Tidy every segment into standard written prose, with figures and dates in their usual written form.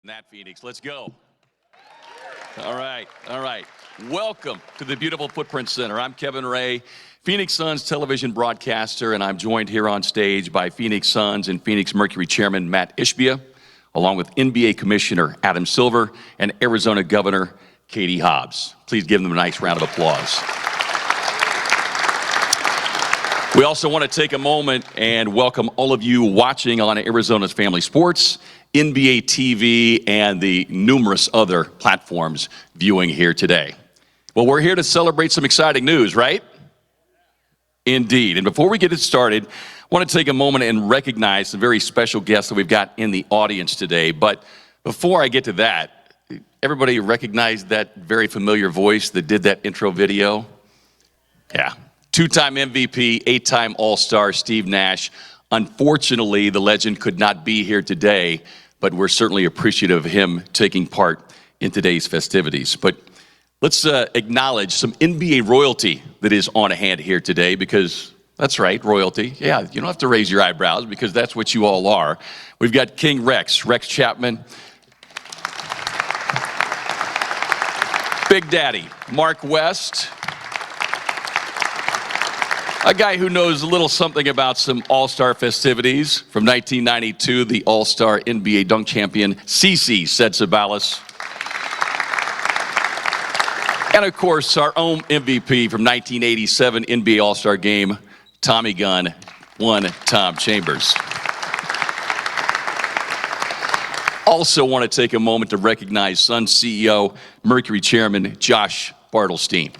Nat Phoenix, let's go. All right. Welcome to the beautiful Footprint Center. I'm Kevin Ray, Phoenix Suns television broadcaster, and I'm joined here on stage by Phoenix Suns and Phoenix Mercury chairman Matt Ishbia, along with NBA Commissioner Adam Silver and Arizona Governor Katie Hobbs. Please give them a nice round of applause. We also want to take a moment and welcome all of you watching on Arizona's Family Sports, NBA TV, and the numerous other platforms viewing here today. Well, we're here to celebrate some exciting news, right? Indeed. And before we get it started, I want to take a moment and recognize some very special guests that we've got in the audience today. But before I get to that, everybody recognize that very familiar voice that did that intro video? Yeah. Two-time MVP, eight-time All-Star Steve Nash. Unfortunately, the legend could not be here today, but we're certainly appreciative of him taking part in today's festivities. But let's acknowledge some NBA royalty that is on hand here today, because that's right, royalty. Yeah, you don't have to raise your eyebrows because that's what you all are. We've got King Rex Chapman, Big Daddy Mark West, a guy who knows a little something about some All-Star festivities. From 1992, the All-Star NBA dunk champion, CeCe Ceballos. And of course, our own MVP from 1987 NBA All-Star Game, Tommy Gunn, one Tom Chambers. Also want to take a moment to recognize Suns CEO, Mercury Chairman Josh Bartelstein.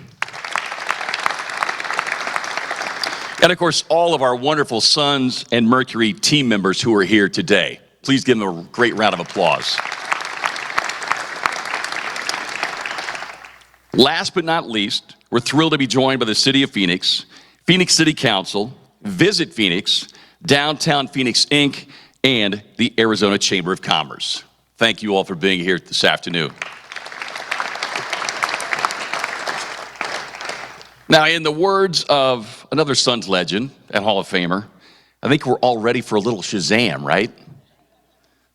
And of course, all of our wonderful Suns and Mercury team members who are here today. Please give them a great round of applause. Last but not least, we're thrilled to be joined by the City of Phoenix, Phoenix City Council, Visit Phoenix, Downtown Phoenix Inc., and the Arizona Chamber of Commerce. Thank you all for being here this afternoon. Now, in the words of another Suns legend and Hall of Famer, I think we're all ready for a little Shazam, right?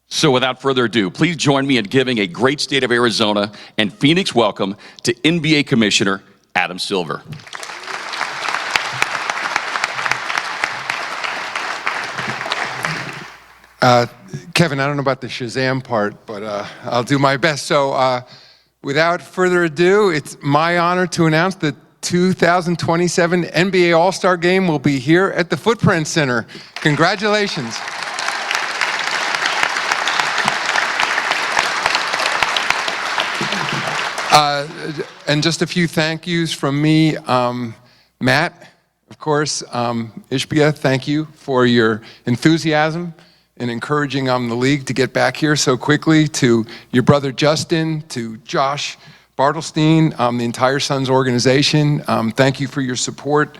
So without further ado, please join me in giving a great state of Arizona and Phoenix welcome to NBA Commissioner Adam Silver. Kevin, I don't know about the Shazam part, but I'll do my best. So without further ado, it's my honor to announce that 2027 NBA All-Star Game will be here at the Footprint Center. Congratulations. And just a few thank yous from me. Matt, of course, Ishbia, thank you for your enthusiasm in encouraging the league to get back here so quickly. To your brother Justin, to Josh Bartelstein, the entire Suns organization, thank you for your support.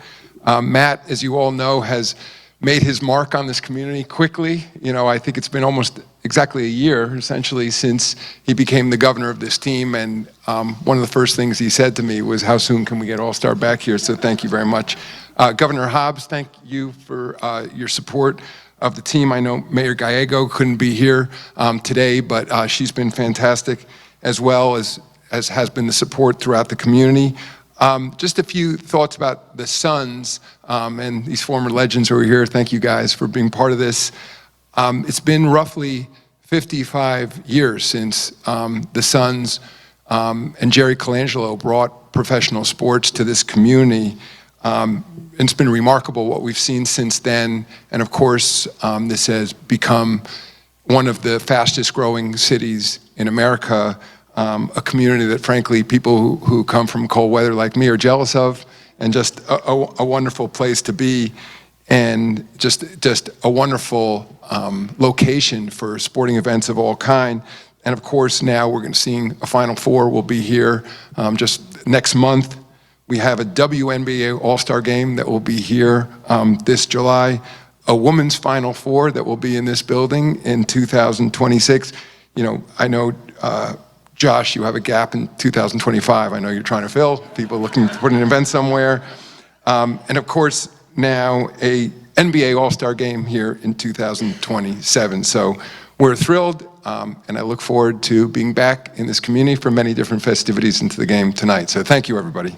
Matt, as you all know, has made his mark on this community quickly. You know, I think it's been almost exactly a year, essentially, since he became the governor of this team. And one of the first things he said to me was, how soon can we get All-Star back here? So thank you very much. Governor Hobbs, thank you for your support of the team. I know Mayor Gallego couldn't be here today, but she's been fantastic, as well as has been the support throughout the community. Just a few thoughts about the Suns and these former legends who are here. Thank you guys for being part of this. It's been roughly 55 years since the Suns and Jerry Colangelo brought professional sports to this community. It's been remarkable what we've seen since then. And of course, this has become one of the fastest growing cities in America. A community that, frankly, people who come from cold weather like me are jealous of, and just a wonderful place to be, and just a wonderful location for sporting events of all kind. And of course, now we're going to see a Final Four will be here just next month. We have a WNBA All-Star Game that will be here this July, a women's Final Four that will be in this building in 2026. You know, I know, Josh, you have a gap in 2025. I know you're trying to fill, people looking to put an event somewhere. And of course, now a NBA All-Star Game here in 2027. So we're thrilled, and I look forward to being back in this community for many different festivities into the game tonight. So thank you, everybody.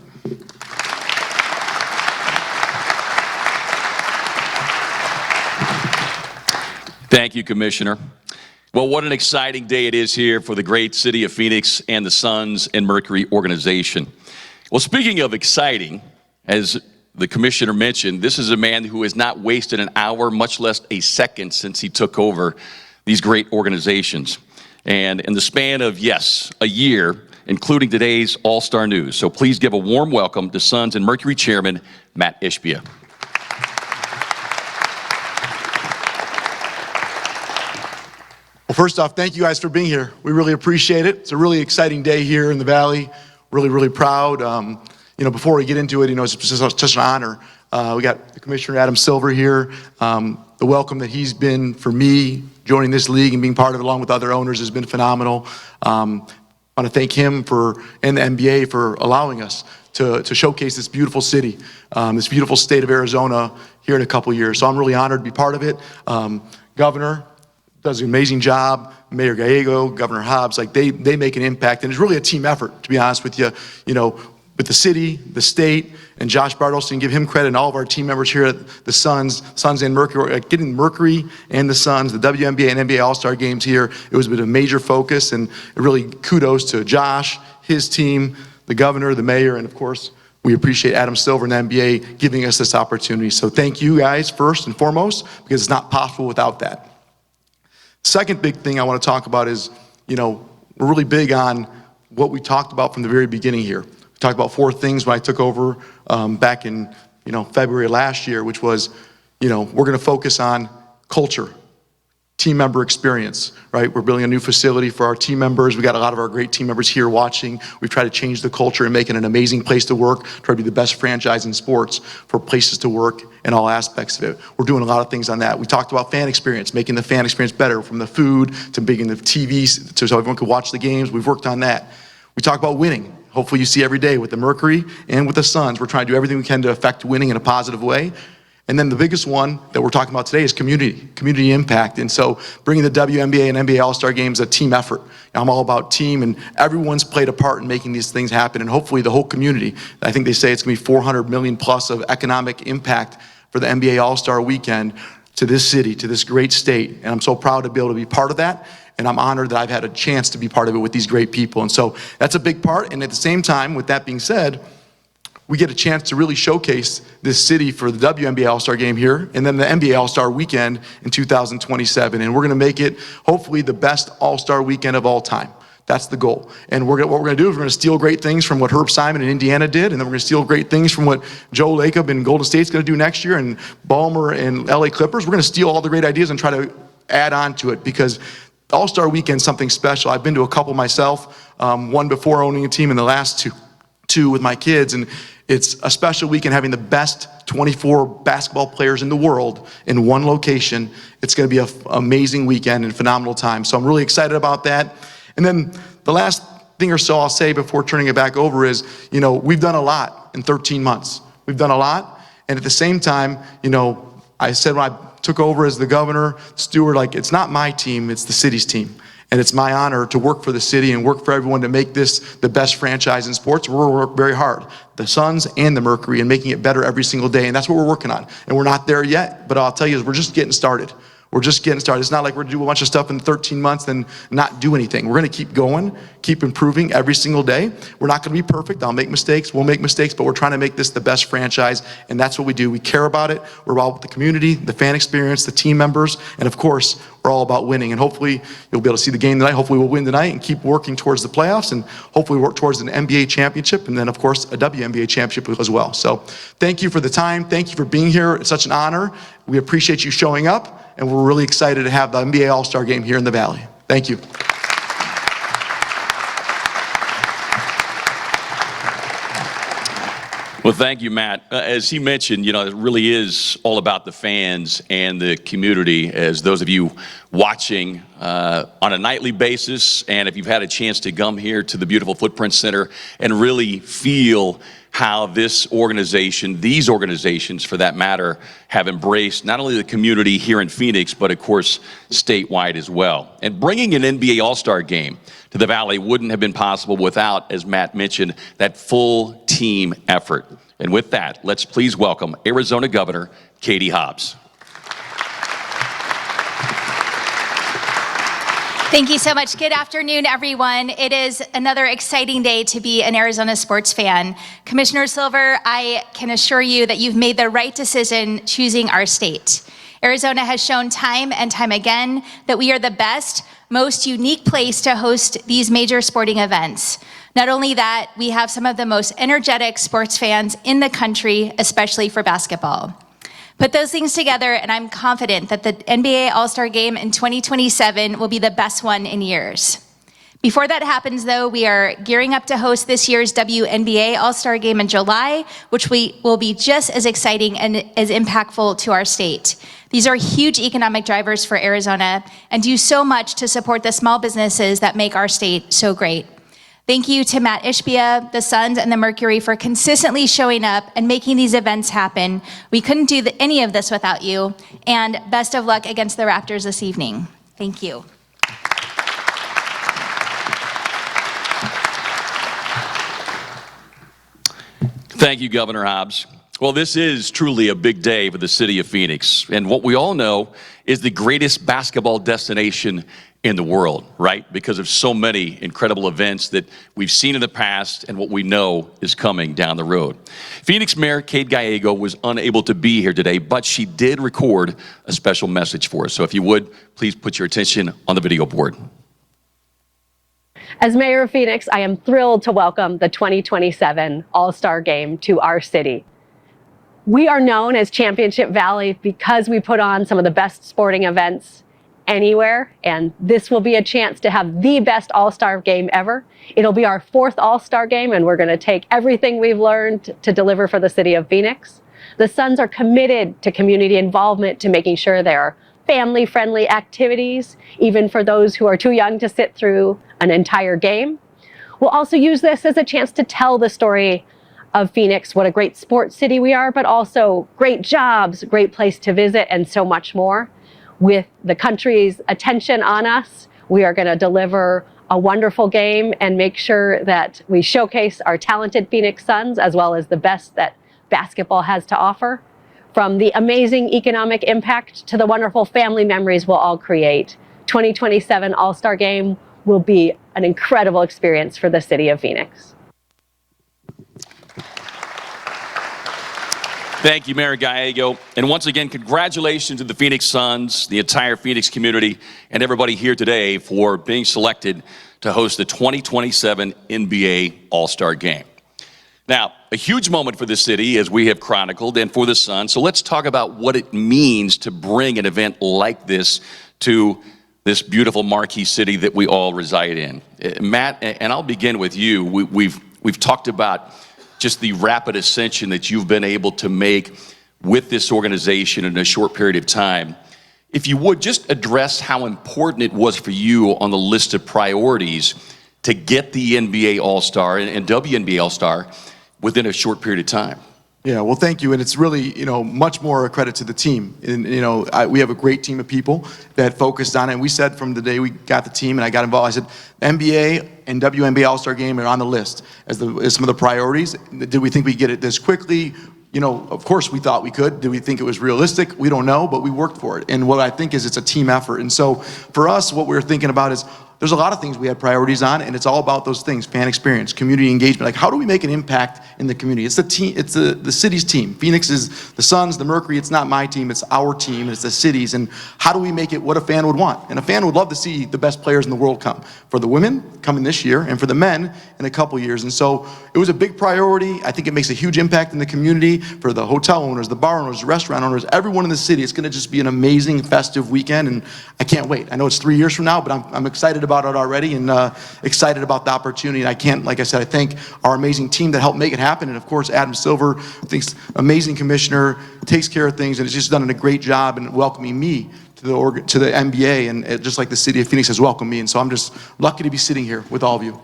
Thank you, Commissioner. Well, what an exciting day it is here for the great city of Phoenix and the Suns and Mercury organization. Well, speaking of exciting, as the commissioner mentioned, this is a man who has not wasted an hour, much less a second, since he took over these great organizations. And in the span of, yes, a year, including today's All-Star News. So please give a warm welcome to Suns and Mercury Chairman Mat Ishbia. Well, first off, thank you guys for being here. We really appreciate it. It's a really exciting day here in the Valley. Really, really proud. Before we get into it, it's just such an honor. We got the Commissioner Adam Silver here. The welcome that he's been for me joining this league and being part of it along with other owners has been phenomenal. I want to thank him and the NBA for allowing us to showcase this beautiful city, this beautiful state of Arizona here in a couple years. So I'm really honored to be part of it. Governor does an amazing job. Mayor Gallego, Governor Hobbs, they make an impact, and it's really a team effort, to be honest with you. With the city, the state, and Josh Bartolson, give him credit, and all of our team members here at the Suns and Mercury, getting Mercury and the Suns, the WNBA and NBA All-Star games here. It was a major focus, and really kudos to Josh, his team, the governor, the mayor, and of course, we appreciate Adam Silver and the NBA giving us this opportunity. So thank you guys first and foremost, because it's not possible without that. Second big thing I want to talk about is, we're really big on what we talked about from the very beginning here. We talked about 4 things when I took over back in, February last year, which was, we're going to focus on culture, team member experience, right? We're building a new facility for our team members. We got a lot of our great team members here watching. We've tried to change the culture and make it an amazing place to work, try to be the best franchise in sports for places to work and all aspects of it. We're doing a lot of things on that. We talked about fan experience, making the fan experience better, from the food to making the TVs so everyone could watch the games. We've worked on that. We talk about winning. Hopefully you see every day with the Mercury and with the Suns, we're trying to do everything we can to affect winning in a positive way. And then the biggest one that we're talking about today is community impact. And so bringing the WNBA and NBA All-Star games a team effort. I'm all about team, and everyone's played a part in making these things happen, and hopefully the whole community. I think they say it's going to be 400 million plus of economic impact for the NBA All-Star weekend to this city, to this great state. And I'm so proud to be able to be part of that. And I'm honored that I've had a chance to be part of it with these great people. And so that's a big part. And at the same time, with that being said, we get a chance to really showcase this city for the WNBA All-Star game here, and then the NBA All-Star weekend in 2027. And we're going to make it, hopefully, the best All-Star weekend of all time. That's the goal. And what we're going to do is we're going to steal great things from what Herb Simon in Indiana did, and then we're going to steal great things from what Joe Lacob in Golden State's going to do next year, and Ballmer and LA Clippers. We're going to steal all the great ideas and try to add on to it, because All-Star weekend's something special. I've been to a couple myself, one before owning a team, and the last two with my kids, and it's a special weekend having the best 24 basketball players in the world in one location. It's going to be an amazing weekend and phenomenal time. So I'm really excited about that. And then the last thing or so I'll say before turning it back over is, we've done a lot in 13 months. We've done a lot. And at the same time, I said when I took over as the governor, steward, it's not my team, it's the city's team. And it's my honor to work for the city and work for everyone to make this the best franchise in sports. We're going to work very hard, the Suns and the Mercury, and making it better every single day. And that's what we're working on. And we're not there yet, but I'll tell you, we're just getting started. We're just getting started. It's not like we're going to do a bunch of stuff in 13 months and not do anything. We're going to keep going, keep improving every single day. We're not going to be perfect. I'll make mistakes. We'll make mistakes, but we're trying to make this the best franchise, and that's what we do. We care about it. We're all about the community, the fan experience, the team members, and of course, we're all about winning. And hopefully, you'll be able to see the game tonight. Hopefully, we'll win tonight and keep working towards the playoffs, and hopefully work towards an NBA championship, and then, of course, a WNBA championship as well. So thank you for the time. Thank you for being here. It's such an honor. We appreciate you showing up, and we're really excited to have the NBA All-Star game here in the Valley. Thank you. Well, thank you, Matt. As he mentioned, it really is all about the fans and the community, as those of you watching on a nightly basis, and if you've had a chance to come here to the beautiful Footprint Center and really feel how this organization, these organizations for that matter, have embraced not only the community here in Phoenix, but of course, statewide as well. And bringing an NBA All-Star game to the Valley wouldn't have been possible without, as Matt mentioned, that full team effort. And with that, let's please welcome Arizona Governor Katie Hobbs. Thank you so much. Good afternoon, everyone. It is another exciting day to be an Arizona sports fan. Commissioner Silver, I can assure you that you've made the right decision choosing our state. Arizona has shown time and time again that we are the best, most unique place to host these major sporting events. Not only that, we have some of the most energetic sports fans in the country, especially for basketball. Put those things together, and I'm confident that the NBA All-Star Game in 2027 will be the best one in years. Before that happens, though, we are gearing up to host this year's WNBA All-Star Game in July, which will be just as exciting and as impactful to our state. These are huge economic drivers for Arizona and do so much to support the small businesses that make our state so great. Thank you to Matt Ishbia, the Suns, and the Mercury for consistently showing up and making these events happen. We couldn't do any of this without you, and best of luck against the Raptors this evening. Thank you. Thank you, Governor Hobbs. Well, this is truly a big day for the city of Phoenix. And what we all know is the greatest basketball destination in the world, right? Because of so many incredible events that we've seen in the past and what we know is coming down the road. Phoenix Mayor Kate Gallego was unable to be here today, but she did record a special message for us. So if you would, please put your attention on the video board. As Mayor of Phoenix, I am thrilled to welcome the 2027 All-Star Game to our city. We are known as Championship Valley because we put on some of the best sporting events anywhere, and this will be a chance to have the best All-Star Game ever. It'll be our 4th All-Star Game, and we're going to take everything we've learned to deliver for the city of Phoenix. The Suns are committed to community involvement, to making sure there are family-friendly activities, even for those who are too young to sit through an entire game. We'll also use this as a chance to tell the story of Phoenix, what a great sports city we are, but also great jobs, great place to visit, and so much more. With the country's attention on us, we are going to deliver a wonderful game and make sure that we showcase our talented Phoenix Suns as well as the best that basketball has to offer. From the amazing economic impact to the wonderful family memories we'll all create, 2027 All-Star Game will be an incredible experience for the city of Phoenix. Thank you, Mayor Gallego. And once again, congratulations to the Phoenix Suns, the entire Phoenix community, and everybody here today for being selected to host the 2027 NBA All-Star Game. Now, a huge moment for the city, as we have chronicled, and for the Suns. So let's talk about what it means to bring an event like this to this beautiful marquee city that we all reside in. Matt, and I'll begin with you. We've talked about just the rapid ascension that you've been able to make with this organization in a short period of time. If you would, just address how important it was for you on the list of priorities to get the NBA All-Star and WNBA All-Star within a short period of time. Yeah, well, thank you. And it's really, much more a credit to the team. And, we have a great team of people that focused on it. And we said from the day we got the team and I got involved, I said, NBA and WNBA All-Star Game are on the list as some of the priorities. Did we think we'd get it this quickly? Of course we thought we could. Did we think it was realistic? We don't know, but we worked for it. And what I think is it's a team effort. And so for us, what we're thinking about is there's a lot of things we had priorities on, and it's all about those things: fan experience, community engagement. Like, how do we make an impact in the community? It's the team. It's the city's team. Phoenix is the Suns, the Mercury. It's not my team. It's our team. It's the city's. And how do we make it what a fan would want? And a fan would love to see the best players in the world come. For the women, coming this year, and for the men in a couple years. And so it was a big priority. I think it makes a huge impact in the community for the hotel owners, the bar owners, the restaurant owners, everyone in the city. It's going to just be an amazing festive weekend, and I can't wait. I know it's 3 years from now, but I'm excited about it already, and excited about the opportunity. And I can't, like I said, I thank our amazing team that helped make it happen. And of course, Adam Silver, I think, amazing commissioner, takes care of things, and has just done a great job in welcoming me to the NBA, and just like the city of Phoenix has welcomed me. And so I'm just lucky to be sitting here with all of you.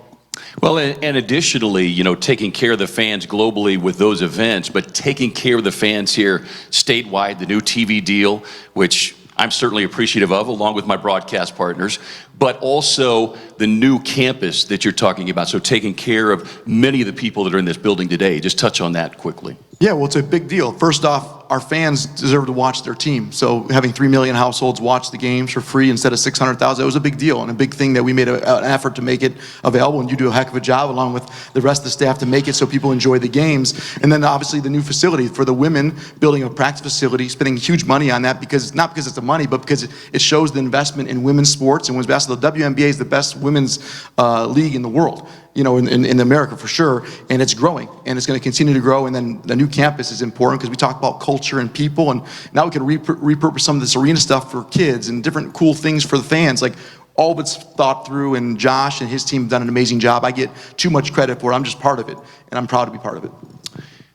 Well, and additionally, you know, taking care of the fans globally with those events, but taking care of the fans here statewide, the new TV deal, which I'm certainly appreciative of, along with my broadcast partners, but also the new campus that you're talking about. So taking care of many of the people that are in this building today. Just touch on that quickly. Yeah, well, it's a big deal. First off, our fans deserve to watch their team. So having 3 million households watch the games for free instead of 600,000, that was a big deal and a big thing that we made an effort to make it available. And you do a heck of a job along with the rest of the staff to make it so people enjoy the games. And then obviously the new facility for the women, building a practice facility, spending huge money on that because not because it's the money, but because it shows the investment in women's sports and women's basketball. The WNBA is the best women's league in the world, you know, in America for sure, and it's growing, and it's going to continue to grow. And then the new campus is important because we talk about culture and people, and now we can repurpose some of this arena stuff for kids and different cool things for the fans. Like all of it's thought through, and Josh and his team have done an amazing job. I get too much credit for it. I'm just part of it, and I'm proud to be part of it.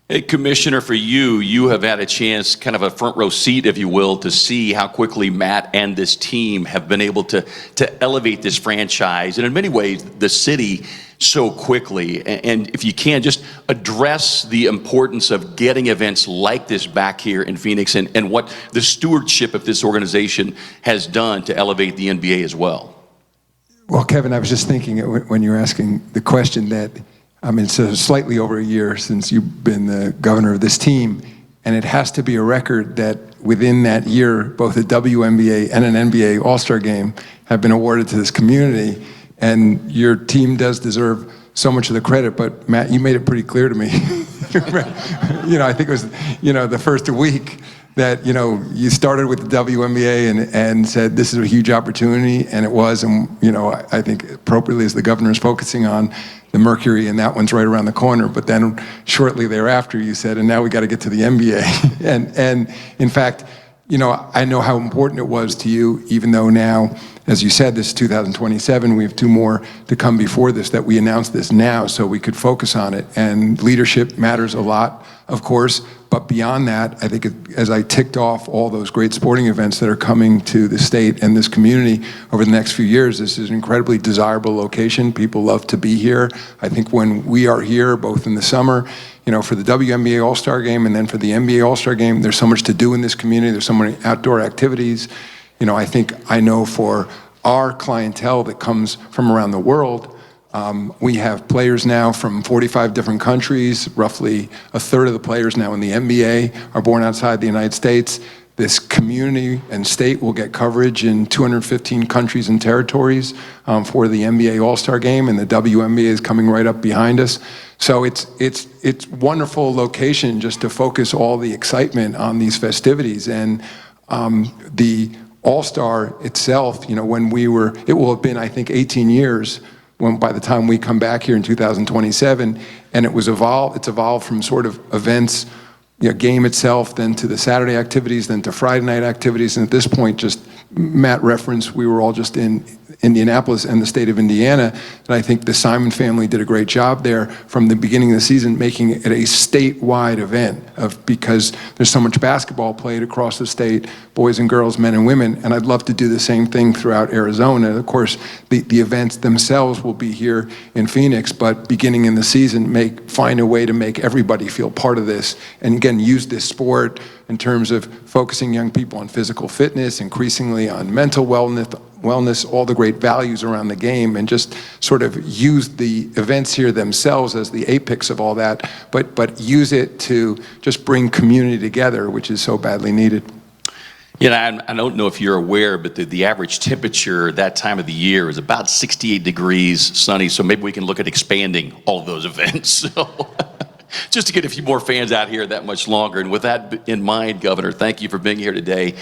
Hey, Commissioner, for you have had a chance, kind of a front row seat, if you will, to see how quickly Matt and this team have been able to elevate this franchise, and in many ways, the city so quickly. And if you can, just address the importance of getting events like this back here in Phoenix and what the stewardship of this organization has done to elevate the NBA as well. Well, Kevin, I was just thinking when you were asking the question that, I mean, it's slightly over a year since you've been the governor of this team, and it has to be a record that within that year, both a WNBA and an NBA All-Star game have been awarded to this community, and your team does deserve so much of the credit, but Matt, you made it pretty clear to me. You know, I think it was, you know, the first week that, you know, you started with the WNBA and said this is a huge opportunity, and it was, and, you know, I think appropriately as the governor is focusing on the Mercury, and that one's right around the corner, but then shortly thereafter you said, and now we got to get to the NBA. and in fact, you know, I know how important it was to you, even though now, as you said, this is 2027, we have 2 more to come before this, that we announced this now so we could focus on it. And leadership matters a lot, of course, but beyond that, I think as I ticked off all those great sporting events that are coming to the state and this community over the next few years, this is an incredibly desirable location. People love to be here. I think when we are here, both in the summer, you know, for the WNBA All-Star Game and then for the NBA All-Star Game, there's so much to do in this community. There's so many outdoor activities. You know, I know for our clientele that comes from around the world, we have players now from 45 different countries. Roughly a third of the players now in the NBA are born outside the United States. This community and state will get coverage in 215 countries and territories for the NBA All-Star Game, and the WNBA is coming right up behind us. So it's wonderful location just to focus all the excitement on these festivities. And the All-Star itself, you know, it will have been, I think, 18 years by the time we come back here in 2027, and it's evolved from sort of events, you know, game itself, then to the Saturday activities, then to Friday night activities, and at this point, just Matt referenced, we were all just in Indianapolis and the state of Indiana, and I think the Simon family did a great job there from the beginning of the season, making it a statewide event because there's so much basketball played across the state, boys and girls, men and women, and I'd love to do the same thing throughout Arizona. Of course, the events themselves will be here in Phoenix, but beginning in the season, find a way to make everybody feel part of this, and again, use this sport in terms of focusing young people on physical fitness, increasingly on mental wellness, all the great values around the game, and just sort of use the events here themselves as the apex of all that, but use it to just bring community together, which is so badly needed. You know, I don't know if you're aware, but the average temperature that time of the year is about 68 degrees sunny, so maybe we can look at expanding all of those events. So just to get a few more fans out here that much longer. And with that in mind, Governor, thank you for being here today.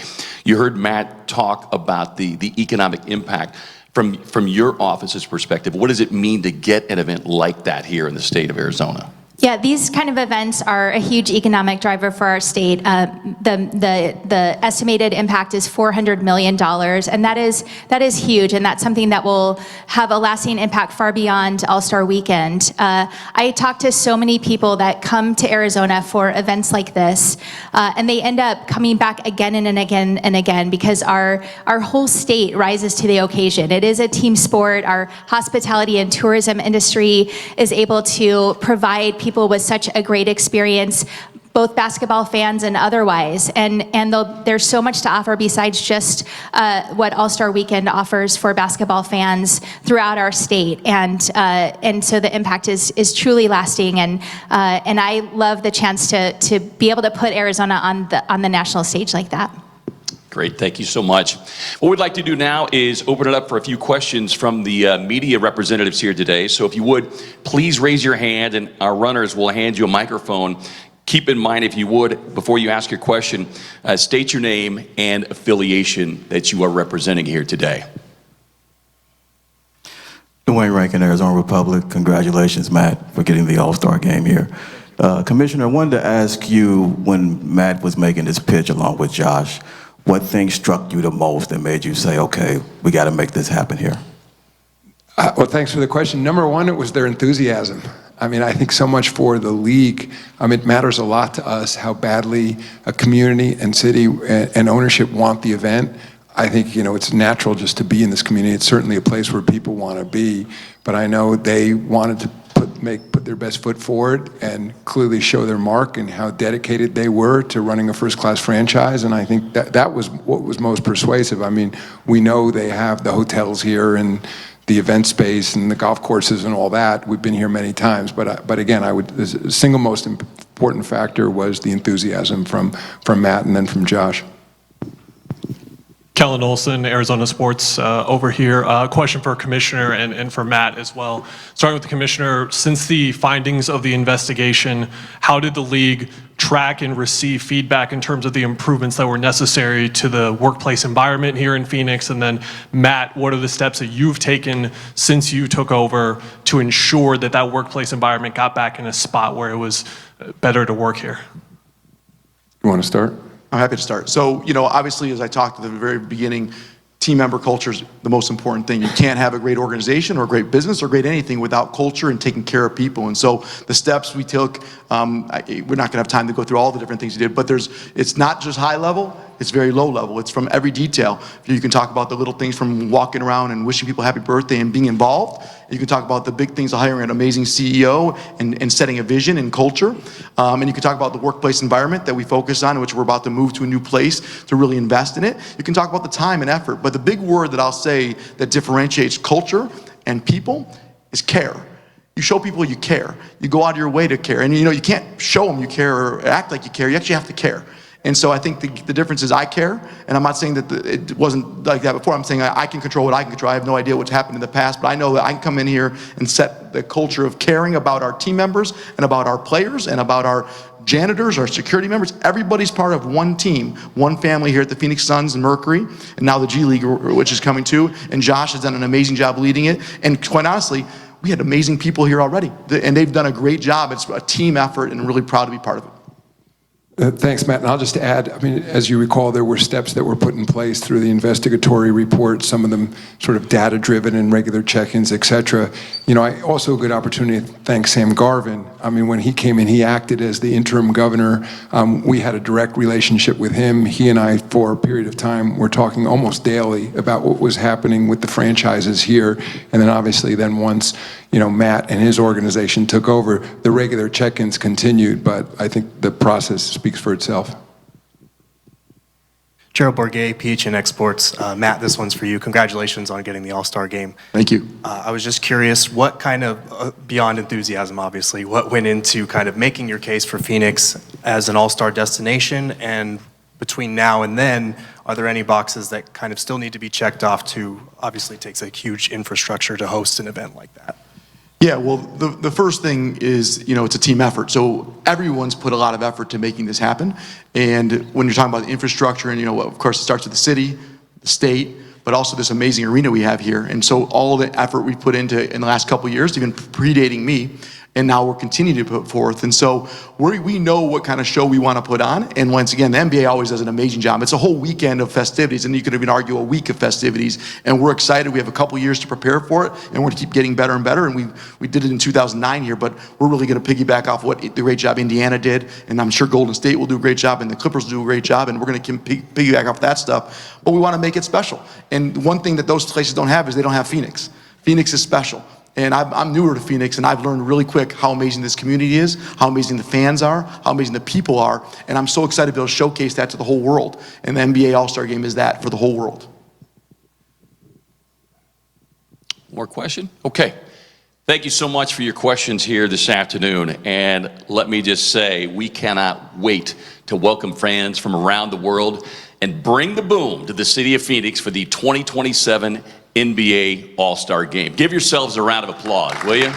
You heard Matt talk about the economic impact from your office's perspective. What does it mean to get an event like that here in the state of Arizona? Yeah, these kind of events are a huge economic driver for our state. The estimated impact is $400 million, and that is huge, and that's something that will have a lasting impact far beyond All-Star Weekend. I talk to so many people that come to Arizona for events like this, and they end up coming back again and again and again because our whole state rises to the occasion. It is a team sport. Our hospitality and tourism industry is able to provide people with such a great experience, both basketball fans and otherwise. And there's so much to offer besides just what All-Star Weekend offers for basketball fans throughout our state. And so the impact is truly lasting. And I love the chance to be able to put Arizona on the national stage like that. Great, thank you so much. What we'd like to do now is open it up for a few questions from the media representatives here today. So if you would, please raise your hand and our runners will hand you a microphone. Keep in mind, if you would, before you ask your question, state your name and affiliation that you are representing here today. Dwayne Rankin, Arizona Republic. Congratulations, Matt, for getting the All-Star game here. Commissioner, I wanted to ask you, when Matt was making this pitch along with Josh, what thing struck you the most that made you say, okay, we got to make this happen here? Well, thanks for the question. Number one, it was their enthusiasm. I mean, I think so much for the league. It matters a lot to us how badly a community and city and ownership want the event. I think, it's natural just to be in this community. It's certainly a place where people want to be, but I know they wanted to put their best foot forward and clearly show their mark and how dedicated they were to running a first-class franchise, and I think that was what was most persuasive. I mean, we know they have the hotels here and the event space and the golf courses and all that. We've been here many times, but again, the single most important factor was the enthusiasm from Matt and then from Josh. Kellen Olson, Arizona Sports, over here. Question for Commissioner and for Matt as well. Starting with the Commissioner, since the findings of the investigation, how did the league track and receive feedback in terms of the improvements that were necessary to the workplace environment here in Phoenix? And then Matt, what are the steps that you've taken since you took over to ensure that that workplace environment got back in a spot where it was better to work here? You want to start? I'm happy to start. So, obviously, as I talked at the very beginning, team member culture is the most important thing. You can't have a great organization or a great business or great anything without culture and taking care of people. And so the steps we took, we're not going to have time to go through all the different things we did, but it's not just high level, it's very low level. It's from every detail. You can talk about the little things from walking around and wishing people happy birthday and being involved. You can talk about the big things of hiring an amazing CEO and setting a vision and culture. And you can talk about the workplace environment that we focus on, which we're about to move to a new place to really invest in it. You can talk about the time and effort, but the big word that I'll say that differentiates culture and people is care. You show people you care. You go out of your way to care. And you can't show them you care or act like you care. You actually have to care. And so I think the difference is I care, and I'm not saying that it wasn't like that before. I'm saying I can control what I can control. I have no idea what's happened in the past, but I know that I can come in here and set the culture of caring about our team members and about our players and about our janitors, our security members. Everybody's part of one team, one family here at the Phoenix Suns and Mercury, and now the G League, which is coming too. And Josh has done an amazing job leading it. And quite honestly, we had amazing people here already, and they've done a great job. It's a team effort, and I'm really proud to be part of it. Thanks, Matt. And I'll just add, as you recall, there were steps that were put in place through the investigatory report, some of them sort of data-driven and regular check-ins, et cetera. I also a good opportunity to thank Sam Garvin. When he came in, he acted as the interim governor. We had a direct relationship with him. He and I, for a period of time, were talking almost daily about what was happening with the franchises here. And then obviously once, Matt and his organization took over, the regular check-ins continued, but I think the process speaks for itself. Gerald Bourget, PHN Exports. Matt, this one's for you. Congratulations on getting the All-Star game. Thank you. I was just curious, what kind of, beyond enthusiasm obviously, what went into kind of making your case for Phoenix as an All-Star destination? And between now and then, are there any boxes that kind of still need to be checked off to, obviously it takes a huge infrastructure to host an event like that? Yeah, well, the first thing is, it's a team effort. So everyone's put a lot of effort to making this happen. And when you're talking about the infrastructure, and, of course, it starts with the city, the state, but also this amazing arena we have here. And so all the effort we put into in the last couple of years, even predating me, and now we're continuing to put forth. And so we know what kind of show we want to put on. And once again, the NBA always does an amazing job. It's a whole weekend of festivities, and you could even argue a week of festivities. And we're excited. We have a couple years to prepare for it, and we're going to keep getting better and better. And we did it in 2009 here, but we're really going to piggyback off what the great job Indiana did. And I'm sure Golden State will do a great job, and the Clippers will do a great job, and we're going to piggyback off that stuff. But we want to make it special. And one thing that those places don't have is they don't have Phoenix. Phoenix is special. And I'm newer to Phoenix, and I've learned really quick how amazing this community is, how amazing the fans are, how amazing the people are, and I'm so excited to be able to showcase that to the whole world. And the NBA All-Star Game is that for the whole world. More question? Okay. Thank you so much for your questions here this afternoon. And let me just say, we cannot wait to welcome fans from around the world and bring the boom to the city of Phoenix for the 2027 NBA All-Star Game. Give yourselves a round of applause, will you?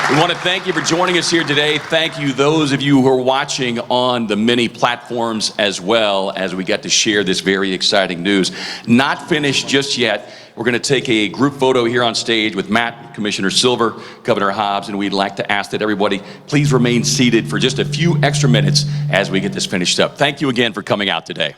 We want to thank you for joining us here today. Thank you, those of you who are watching on the many platforms as well, as we get to share this very exciting news. Not finished just yet. We're going to take a group photo here on stage with Matt, Commissioner Silver, Governor Hobbs, and we'd like to ask that everybody please remain seated for just a few extra minutes as we get this finished up. Thank you again for coming out today.